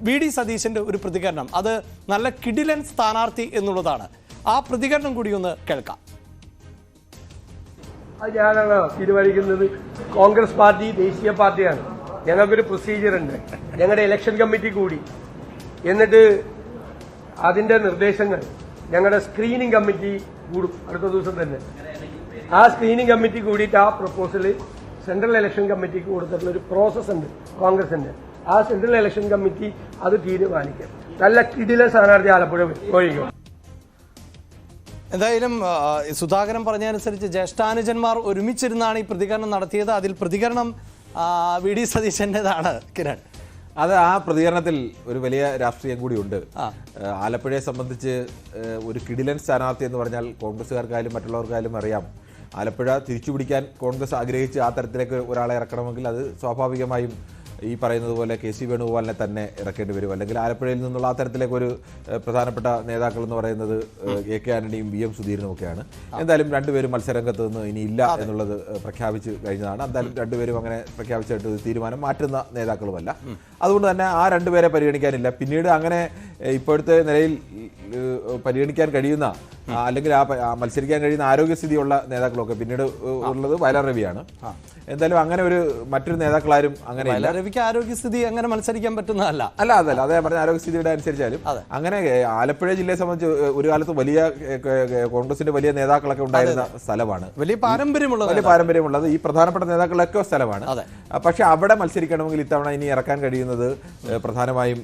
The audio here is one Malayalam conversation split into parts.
വി ഡി സതീശന്റെ ഒരു പ്രതികരണം, അത് നല്ല കിടിലൻ സ്ഥാനാർത്ഥി എന്നുള്ളതാണ്. ആ പ്രതികരണം കൂടി ഒന്ന് കേൾക്കാം. ഞാനാണ് തീരുമാനിക്കുന്നത്. കോൺഗ്രസ് പാർട്ടി ദേശീയ പാർട്ടിയാണ്. ഞങ്ങൾക്കൊരു പ്രൊസീജിയർ ഉണ്ട്. ഞങ്ങളുടെ ഇലക്ഷൻ കമ്മിറ്റി കൂടി എന്നിട്ട് അതിന്റെ നിർദ്ദേശങ്ങൾ ഞങ്ങളുടെ സ്ക്രീനിങ് കമ്മിറ്റി കൂടും അടുത്ത ദിവസം തന്നെ. ആ സ്ക്രീനിങ് കമ്മിറ്റി കൂടിയിട്ട് ആ പ്രപ്പോസൽ സെൻട്രൽ ഇലക്ഷൻ കമ്മിറ്റിക്ക് കൊടുത്തിട്ടുള്ള ഒരു പ്രോസസ് ഉണ്ട് കോൺഗ്രസിന്റെ. ആ സെൻട്രൽ ഇലക്ഷൻ കമ്മിറ്റി അത് തീരുമാനിക്കും. നല്ല കിടില സ്ഥാനാർത്ഥി ആലപ്പുഴ ഒഴിക്കും. എന്തായാലും സുധാകരൻ പറഞ്ഞതനുസരിച്ച് ജ്യേഷ്ഠാനുജന്മാർ ഒരുമിച്ചിരുന്നാണ് ഈ പ്രതികരണം നടത്തിയത്. അതിൽ പ്രതികരണം വി ഡി സതീശൻ്റെതാണ്. കിരൺ, അത് ആ പ്രതികരണത്തിൽ ഒരു വലിയ രാഷ്ട്രീയം കൂടിയുണ്ട്. ആലപ്പുഴയെ സംബന്ധിച്ച് ഒരു കിടിലൻ സ്ഥാനാർത്ഥി എന്ന് പറഞ്ഞാൽ കോൺഗ്രസ്സുകാർക്കായാലും മറ്റുള്ളവർക്കായാലും അറിയാം. ആലപ്പുഴ തിരിച്ചുപിടിക്കാൻ കോൺഗ്രസ് ആഗ്രഹിച്ച് ആ തരത്തിലേക്ക് ഒരാളെ ഇറക്കണമെങ്കിൽ അത് സ്വാഭാവികമായും ഈ പറയുന്നത് പോലെ കെ സി വേണുഗോപാലിനെ തന്നെ ഇറക്കേണ്ടി വരും. അല്ലെങ്കിൽ ആലപ്പുഴയിൽ നിന്നുള്ള ആ തരത്തിലേക്കൊരു പ്രധാനപ്പെട്ട നേതാക്കൾ എന്ന് പറയുന്നത് എ കെ ആന്റണിയും വി എം സുധീരനും ഒക്കെയാണ്. എന്തായാലും രണ്ടുപേരും മത്സരരംഗത്ത് നിന്ന് ഇനി ഇല്ല എന്നുള്ളത് പ്രഖ്യാപിച്ച് കഴിഞ്ഞതാണ്. എന്തായാലും രണ്ടുപേരും അങ്ങനെ പ്രഖ്യാപിച്ചിട്ട് തീരുമാനം മാറ്റുന്ന നേതാക്കളുമല്ല. അതുകൊണ്ട് തന്നെ ആ രണ്ടുപേരെ പരിഗണിക്കാനില്ല. പിന്നീട് അങ്ങനെ ഇപ്പോഴത്തെ നിലയിൽ പരിഗണിക്കാൻ കഴിയുന്ന അല്ലെങ്കിൽ ആ മത്സരിക്കാൻ കഴിയുന്ന ആരോഗ്യസ്ഥിതിയുള്ള നേതാക്കളൊക്കെ പിന്നീട് ഉള്ളത് വയലാർ രവിയാണ്. എന്തായാലും അങ്ങനെ ഒരു മറ്റൊരു നേതാക്കളാരും അങ്ങനെ രവിക്ക് ആരോഗ്യസ്ഥിതി അങ്ങനെ മത്സരിക്കാൻ പറ്റുന്നതല്ല. അതേ പറഞ്ഞ ആരോഗ്യസ്ഥിതിയുടെ അനുസരിച്ചാലും അങ്ങനെ ആലപ്പുഴ ജില്ലയെ സംബന്ധിച്ച് ഒരു കാലത്ത് വലിയ കോൺഗ്രസിന്റെ വലിയ നേതാക്കളൊക്കെ ഉണ്ടായിരുന്ന സ്ഥലമാണ്. വലിയ പാരമ്പര്യമുള്ളത് ഈ പ്രധാനപ്പെട്ട നേതാക്കളൊക്കെ സ്ഥലമാണ്. പക്ഷെ അവിടെ മത്സരിക്കണമെങ്കിൽ ഇത്തവണ ഇനി ഇറക്കാൻ കഴിയുന്നത് പ്രധാനമായും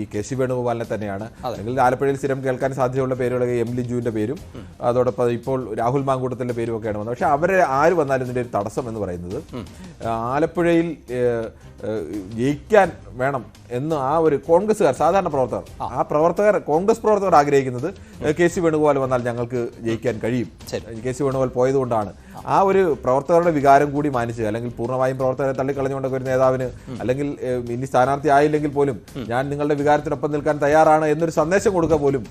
ഈ കെ സി വേണുഗോപാലിനെ തന്നെയാണ്. അല്ലെങ്കിൽ ആലപ്പുഴയിൽ സ്ഥിരം കേൾക്കാൻ സാധ്യതയുള്ള പേരുകൾ എം ലിജുവിന്റെ പേരും അതോടൊപ്പം ഇപ്പോൾ രാഹുൽ മാങ്കൂട്ടത്തിന്റെ പേരും ഒക്കെയാണ് വന്നത്. പക്ഷെ അവരെ ആര് വന്നാലും ഇതിന്റെ ഒരു തടസ്സം എന്ന് പറയുന്നത് ആലപ്പുഴയിൽ ജയിക്കാൻ വേണം എന്ന് ആ ഒരു കോൺഗ്രസ്സുകാർ സാധാരണ പ്രവർത്തകർ കോൺഗ്രസ് പ്രവർത്തകർ ആഗ്രഹിക്കുന്നത് കെ സി വേണുഗോപാൽ വന്നാൽ ഞങ്ങൾക്ക് ജയിക്കാൻ കഴിയും. കെ സി വേണുഗോപാൽ പോയതുകൊണ്ടാണ്. ആ ഒരു പ്രവർത്തകരുടെ വികാരം കൂടി മാനിച്ച്, അല്ലെങ്കിൽ പൂർണ്ണമായും പ്രവർത്തകരെ തള്ളിക്കളഞ്ഞുകൊണ്ടൊക്കെ ഒരു നേതാവിന് അല്ലെങ്കിൽ ഇനി സ്ഥാനാർത്ഥി ആയില്ലെങ്കിൽ പോലും ഞാൻ നിങ്ങളുടെ വികാരത്തിനൊപ്പം നിൽക്കാൻ തയ്യാറാണ് എന്നൊരു സന്ദേശം കൊടുക്കുക പോലും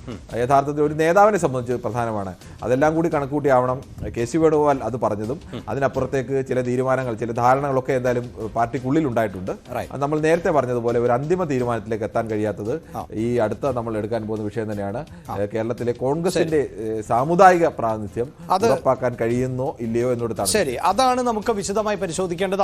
യഥാർത്ഥത്തിൽ ഒരു നേതാവിനെ സംബന്ധിച്ച് പ്രധാനമാണ്. അതെല്ലാം കൂടി കണക്കൂട്ടിയാവണം കെ സി വേണുഗോപാൽ അത് പറഞ്ഞതും. അതിനപ്പുറത്തേക്ക് ചില തീരുമാനങ്ങൾ, ചില ധാരണകളൊക്കെ എന്തായാലും പാർട്ടിക്കുള്ളിൽ ഉണ്ടായിട്ടുണ്ട്. നമ്മൾ നേരത്തെ പറഞ്ഞതുപോലെ ഒരു അന്തിമ തീരുമാനത്തിലേക്ക് എത്താൻ കഴിയാത്തത് ഈ അടുത്ത നമ്മൾ എടുക്കാൻ പോകുന്ന വിഷയം തന്നെയാണ്. കേരളത്തിലെ കോൺഗ്രസിന്റെ സാമുദായിക പ്രാതിനിധ്യം ഉറപ്പാക്കാൻ കഴിയുന്നോ ഇല്ലയോ എന്നോട്. ശരി, അതാണ് നമുക്ക് വിശദമായി പരിശോധിക്കേണ്ടത്.